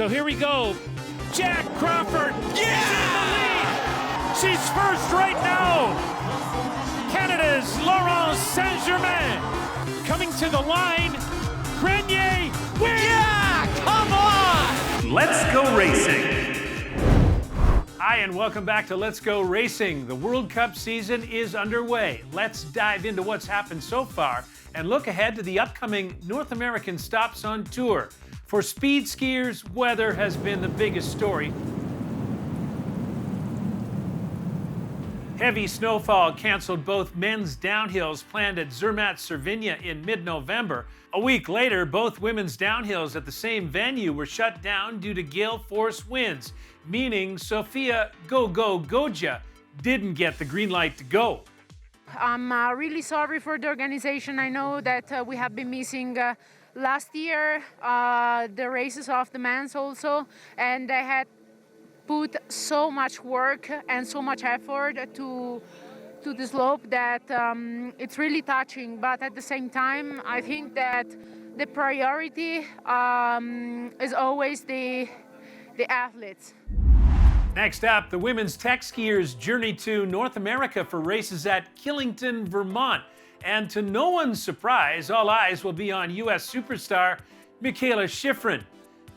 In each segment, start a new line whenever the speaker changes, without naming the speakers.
So here we go. Jack Crawford is in the lead. She's first right now. Canada's Laurence Saint-Germain coming to the line. Grenier wins.
Yeah, come on!
Let's go racing. Hi, and welcome back to Let's Go Racing. The World Cup season is underway. Let's dive into what's happened so far and look ahead to the upcoming North American stops on tour. For speed skiers, weather has been the biggest story. Heavy snowfall canceled both men's downhills planned at Zermatt-Cervinia in mid-November. A week later, both women's downhills at the same venue were shut down due to gale force winds, meaning Sofia Goja didn't get the green light to go.
I'm really sorry for the organization. I know that we have been missing last year the races of the men's also, and I had put so much work and so much effort to the slope that it's really touching. But at the same time, I think that the priority is always the athletes.
Next up, the women's tech skiers journey to North America for races at Killington, Vermont. And to no one's surprise, all eyes will be on U.S. superstar Mikaela Shiffrin.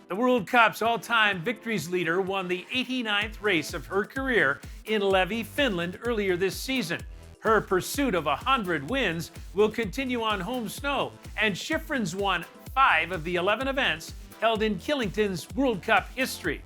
The World Cup's all-time victories leader won the 89th race of her career in Levi, Finland earlier this season. Her pursuit of 100 wins will continue on home snow, and Shiffrin's won 5 of the 11 events held in Killington's World Cup history.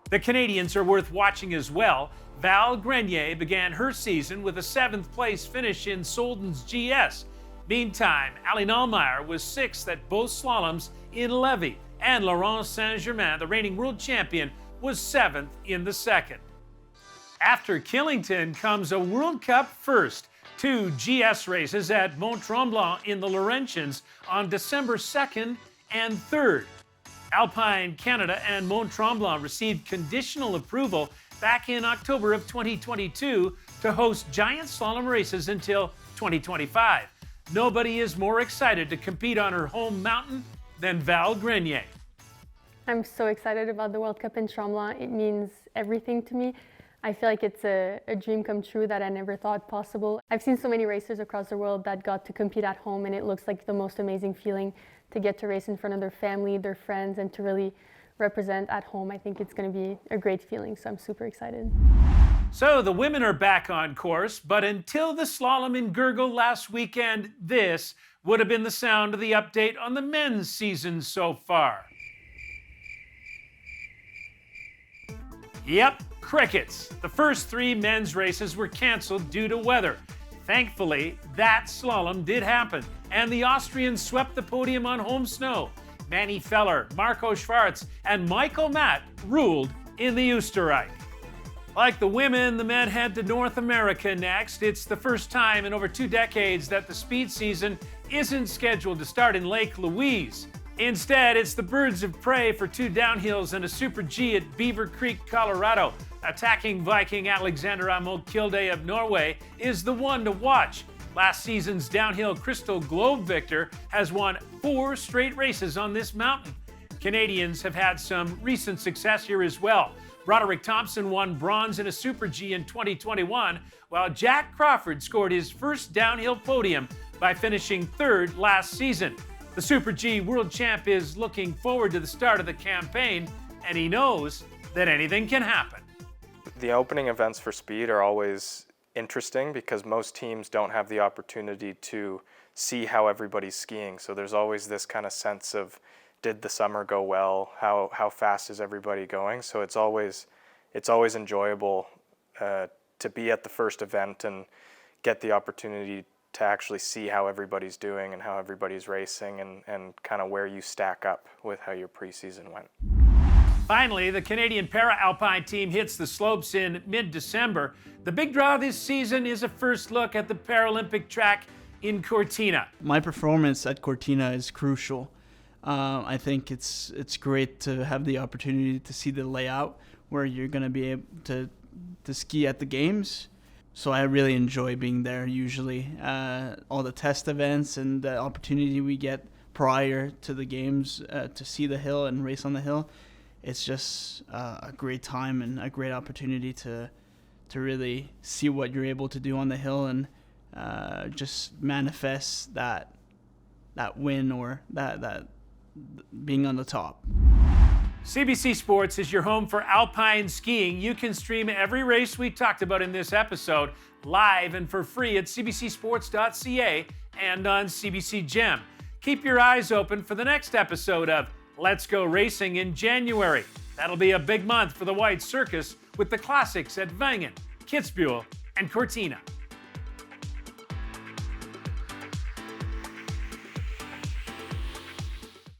The Canadians are worth watching as well. Val Grenier began her season with a 7th place finish in Solden's GS. Meantime, Aline Allmeyer was 6th at both slaloms in Levi, and Laurence Saint-Germain, the reigning world champion, was 7th in the second. After Killington comes a World Cup first, 2 GS races at Mont-Tremblant in the Laurentians on December 2nd and 3rd. Alpine Canada and Mont-Tremblant received conditional approval back in October of 2022 to host giant slalom races until 2025. Nobody is more excited to compete on her home mountain than Val Grenier.
I'm so excited about the World Cup in Tremblant. It means everything to me. I feel like it's a dream come true that I never thought possible. I've seen so many racers across the world that got to compete at home, and it looks like the most amazing feeling to get to race in front of their family, their friends, and to really represent at home. I think it's going to be a great feeling, so I'm super excited.
So the women are back on course, but until the slalom in Gurgel last weekend, this would have been the sound of the update on the men's season so far. Yep, crickets. The first 3 men's races were canceled due to weather. Thankfully, that slalom did happen, and the Austrians swept the podium on home snow. Manny Feller, Marco Schwarz, and Michael Matt ruled in the Österreich. Like the women, the men head to North America next. It's the first time in over 2 decades that the speed season isn't scheduled to start in Lake Louise. Instead, it's the birds of prey for 2 downhills and a Super G at Beaver Creek, Colorado. Attacking Viking Alexander Amo Kilde of Norway is the one to watch. Last season's downhill Crystal Globe victor has won 4 straight races on this mountain. Canadians have had some recent success here as well. Broderick Thompson won bronze in a Super G in 2021, while Jack Crawford scored his first downhill podium by finishing 3rd last season. The Super G world champ is looking forward to the start of the campaign, and he knows that anything can happen.
The opening events for speed are always interesting because most teams don't have the opportunity to see how everybody's skiing. So there's always this kind of sense of, did the summer go well? How fast is everybody going? So it's always enjoyable to be at the first event and get the opportunity to actually see how everybody's doing and how everybody's racing and kind of where you stack up with how your preseason went.
Finally, the Canadian Para-Alpine team hits the slopes in mid-December. The big draw this season is a first look at the Paralympic track in Cortina.
My performance at Cortina is crucial. I think it's great to have the opportunity to see the layout where you're going to be able to ski at the games. So I really enjoy being there usually. All the test events and the opportunity we get prior to the games to see the hill and race on the hill it's just a great time and a great opportunity to really see what you're able to do on the hill and just manifest that win or that being on the top.
CBC Sports is your home for alpine skiing. You can stream every race we talked about in this episode live and for free at cbcsports.ca and on CBC Gem. Keep your eyes open for the next episode of Let's Go Racing in January. That'll be a big month for the White Circus with the classics at Wengen, Kitzbühel, and Cortina.